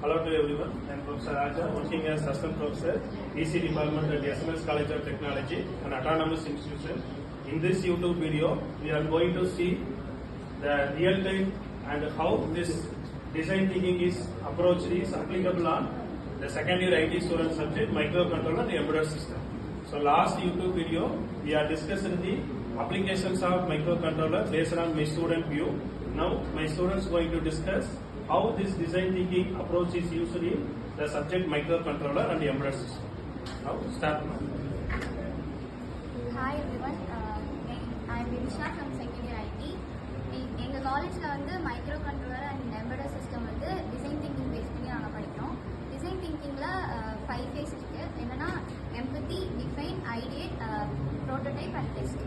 Hello to everyone. I am Professor Raja, working as Assistant Professor, EC Department at SMS College of Technology, an autonomous institution. In this YouTube video, we are going to see the real time and how this design thinking approach is applicable on the second year IT student subject, microcontroller and embedded system. So last YouTube video, we are discussing the applications of microcontroller based on my student view. Now my students going to discuss how this design thinking approach is used in the subject microcontroller and embedded system. Now start now. Hi everyone, I am Vinisha from second year IT. எங்கள் காலேஜில் வந்து micro controller and embedded system வந்து design thinking base பண்ணி நாங்கள் படிக்கிறோம். Design திங்கிங்கில் 5 phase இருக்குது. என்னென்னா empathy, define, ideate, prototype and test.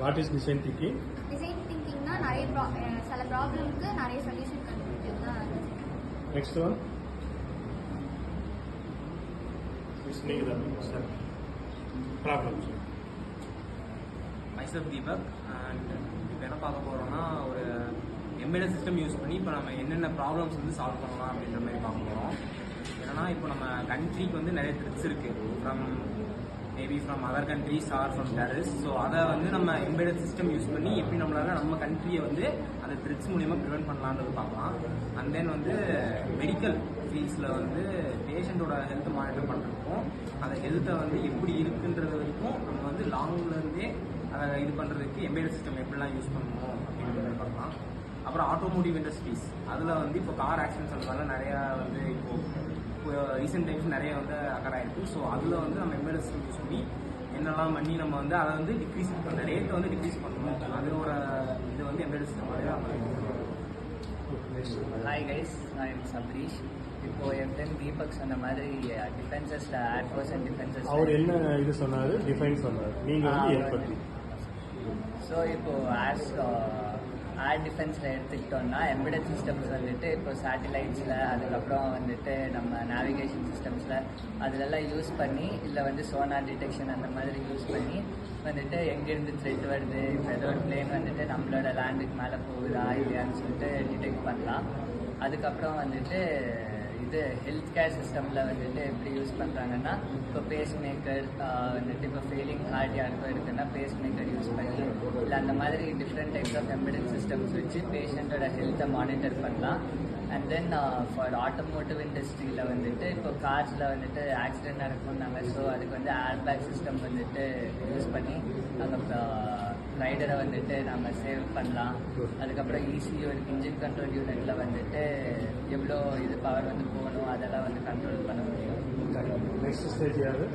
What is design thinking? Design திங்கிங்னா சில ப்ராப்ளம்க்கு நிறைய சொல்யூஷன் கண்டுபிடிக்கிறது தான். Next one. Listening the problems. Myself Deepak, and இப்போ என்ன பார்க்க போகிறோம்னா ஒரு எம்பெடட் சிஸ்டம் யூஸ் பண்ணி இப்போ நம்ம என்னென்ன ப்ராப்ளம்ஸ் வந்து சால்வ் பண்ணலாம் அப்படின்ற மாதிரி பார்க்க போகிறோம். ஏன்னா இப்போ நம்ம கண்ட்ரிக்கு வந்து நிறைய த்ரெட்ஸ் இருக்குது, maybe from other countries R from terrorist. So அதை வந்து நம்ம எம்பெடட் சிஸ்டம் யூஸ் பண்ணி எப்படி நம்மளால நம்ம கண்ட்ரியை வந்து அந்த த்ரெட்ஸ் மூலிமா ப்ரிவென்ட் பண்ணலான்றது பார்க்கலாம். அண்ட் தென் வந்து மெடிக்கல் ஃபீல்ட்ஸில் வந்து பேஷண்ட்டோட ஹெல்த் மானிட்டர் பண்ணுறதுக்கும் அந்த ஹெல்த்தை வந்து எப்படி இருக்குன்றது வரைக்கும் நம்ம வந்து லாங்லேருந்தே அதை இது பண்ணுறதுக்கு எம்பெடட் சிஸ்டம் எப்படிலாம் யூஸ் பண்ணணும் அப்படின்றத பார்க்கலாம். அப்புறம் ஆட்டோமோட்டிவ் இண்டஸ்ட்ரீஸ், அதில் வந்து இப்போ கார் ஆக்சிடென்ட்ஸ் அதனால நிறையா வந்து இப்போ ரீசெண்ட் டைம்ஸ் நிறைய வந்து அக்கர் ஆகிருக்கு. ஸோ அதில் வந்து நம்ம எம்பெடட் சிஸ்டம் யூஸ் பண்ணி என்னெல்லாம் பண்ணி நம்ம வந்து அதை வந்து டிக்ரீஸ் அந்த ரேட்டை வந்து டிக்ரீஸ் பண்ணணும். அதோட இது வந்து எம்பெடட் சிஸ்டம் ஹாய் கைஸ், நான் எம் சப்ரீஷ். இப்போ என் ஃப்ரெண்ட் தீபக் சொன்ன மாதிரி டிஃபென்சஸில் ஏர்ஃபோர்ஸ் அண்ட் டிஃபென்சஸ் அவர் என்ன இது சொன்னாரு, டிஃபைன் சொன்னார். நீங்கள் வந்து ஏற்படுத்தி ஸோ இப்போ ஏர் டிஃபென்ஸில் எடுத்துக்கிட்டோம்னா எம்பெடட் சிஸ்டம்ஸ் வந்துட்டு இப்போ சேட்டிலைட்ஸில், அதுக்கப்புறம் வந்துட்டு நம்ம நேவிகேஷன் சிஸ்டம்ஸில் அதிலெல்லாம் யூஸ் பண்ணி இல்லை வந்து சோனார் டிடெக்ஷன் அந்த மாதிரி யூஸ் பண்ணி வந்துட்டு எங்கேருந்து த்ரெட் வருது, இப்போ ஏதோ ஒரு பிளேன் வந்துட்டு நம்மளோட லேண்டுக்கு மேலே போகுதா இல்லையான்னு சொல்லிட்டு டிடெக்ட் பண்ணலாம். அதுக்கப்புறம் வந்துட்டு இது ஹெல்த் கேர் சிஸ்டமில் வந்துட்டு எப்படி யூஸ் பண்ணுறாங்கன்னா இப்போ பேஸ் மேக்கர் வந்துட்டு இப்போ ஃபெயிலிங் ஹார்ட் யாருக்கும் இருக்குன்னா பேஸ் மேக்கர் யூஸ் பண்ணி இல்லை அந்த மாதிரி different types of embedded systems வச்சு பேஷண்ட்டோட ஹெல்த்தை மானிட்டர் பண்ணலாம். அண்ட் தென் ஃபார் ஆட்டோமோட்டிவ் இண்டஸ்ட்ரியில் வந்துட்டு இப்போ கார்ஸில் வந்துட்டு ஆக்சிடென்ட் நடக்கும்னாங்க. ஸோ அதுக்கு வந்து ஏர்பேக் சிஸ்டம் வந்துட்டு யூஸ் பண்ணி அங்கே ரைடரை வந்துட்டு நம்ம சேவ் பண்ணலாம். அதுக்கப்புறம் ECU இன்ஜின் கண்ட்ரோல் யூனிட்டில் வந்துட்டு எவ்வளோ இது பவர் வந்து போகணும் அதெல்லாம் வந்து கண்ட்ரோல் பண்ண முடியும். நெக்ஸ்ட் ஸ்டேஜ் யாரு?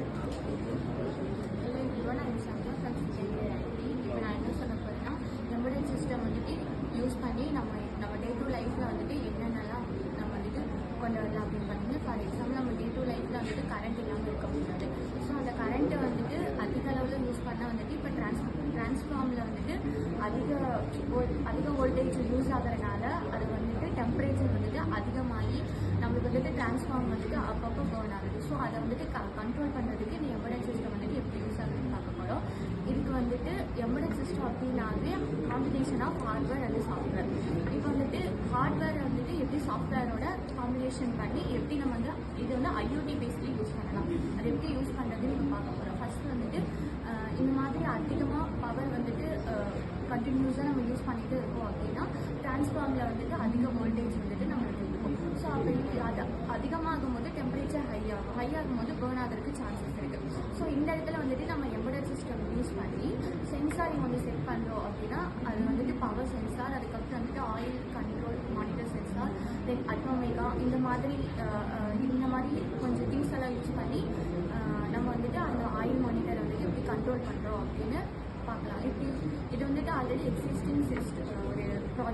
Hello everyone, I am Sandhya from second year IT. இப்போ நான் என்ன சொல்ல போகிறேன்னா எம்பெடட் சிஸ்டம் வந்துட்டு யூஸ் பண்ணி நம்ம டே டு லைஃப்பில் வந்துட்டு என்னென்னலாம் நம்ம வந்துட்டு கொண்டு வரலாம் அப்படின்னு பார்த்தீங்கன்னா, ஃபார் எக்ஸாம்பிள் நம்ம டே டு லைஃப்பில் வந்துட்டு கரண்ட் இல்லாமல் இருக்க முடியாது. ஸோ அந்த கரண்ட்டை வந்துட்டு அதிக அளவில் யூஸ் பண்ணால் வந்துட்டு இப்போ டிரான்ஸ்ஃபார்மில் வந்துட்டு அதிக வோல்டேஜ் யூஸ் ஆகிறதுனால அது வந்துட்டு டெம்பரேச்சர் வந்துட்டு அதிகமாகி நம்மளுக்கு வந்துட்டு டிரான்ஸ்ஃபார்ம் வந்துட்டு அப்பப்போ பர்ன் ஆகுது. ஸோ அதை வந்துட்டு கண்ட்ரோல் பண்ணுறதுக்கு இந்த எம்பெடட் சிஸ்டம் வந்துட்டு எப்படி யூஸ் ஆகுதுன்னு பார்க்க போகிறோம். இதுக்கு வந்துட்டு எம்பெடட் சிஸ்டம் அப்படின்னாவே combination of hardware and software. இப்போ வந்துட்டு ஹார்ட்வேர் வந்துட்டு எப்படி சாஃப்ட்வேரோட காம்பினேஷன் பண்ணி எப்படி நம்ம வந்து இது வந்து IoT பேஸ்லி யூஸ் பண்ணலாம். அது எப்படி யூஸ் பண்ணுறதுன்னு நம்ம பார்க்க போகிறோம். ஃபர்ஸ்ட் வந்துட்டு இந்த மாதிரி அதிகமாக பவர் வந்துட்டு கண்டினியூஸாக நம்ம யூஸ் பண்ணிகிட்டு இருக்கோம் அப்படின்னா டிரான்ஸ்ஃபார்மில் வந்துட்டு அதிக வோல்டேஜ் வந்துட்டு நம்மளுக்கு இருக்கும். ஸோ அப்படி அது அதிகமாகும் போது டெம்பரேச்சர் ஹை ஆகும்போது பேர்ன் ஆகிறதுக்கு சான்சஸ் இருக்குது. ஸோ இந்த இடத்துல வந்துட்டு நம்ம எம்பெடட் சிஸ்டம் யூஸ் பண்ணி சென்சாரிங் வந்து செட் பண்ணுறோம் அப்படின்னா அது வந்துட்டு பவர் சென்சார், அதுக்கப்புறம் வந்துட்டு ஆயில் கண்ட்ரோல் மானிட்டர் சென்சார், தென் அட்மோமேகா இந்த மாதிரி கொஞ்சம் திங்ஸ் எல்லாம் யூஸ் பண்ணி நம்ம வந்துட்டு அந்த ஆயில் மானிட்டரை வந்துட்டு எப்படி கண்ட்ரோல் பண்ணுறோம் அப்படின்னு பார்க்கலாம். இது வந்துட்டு ஆல்ரெடி எக்ஸிஸ்டிங் சிஸ்டம் ஒரு ப்ராஜெக்ட்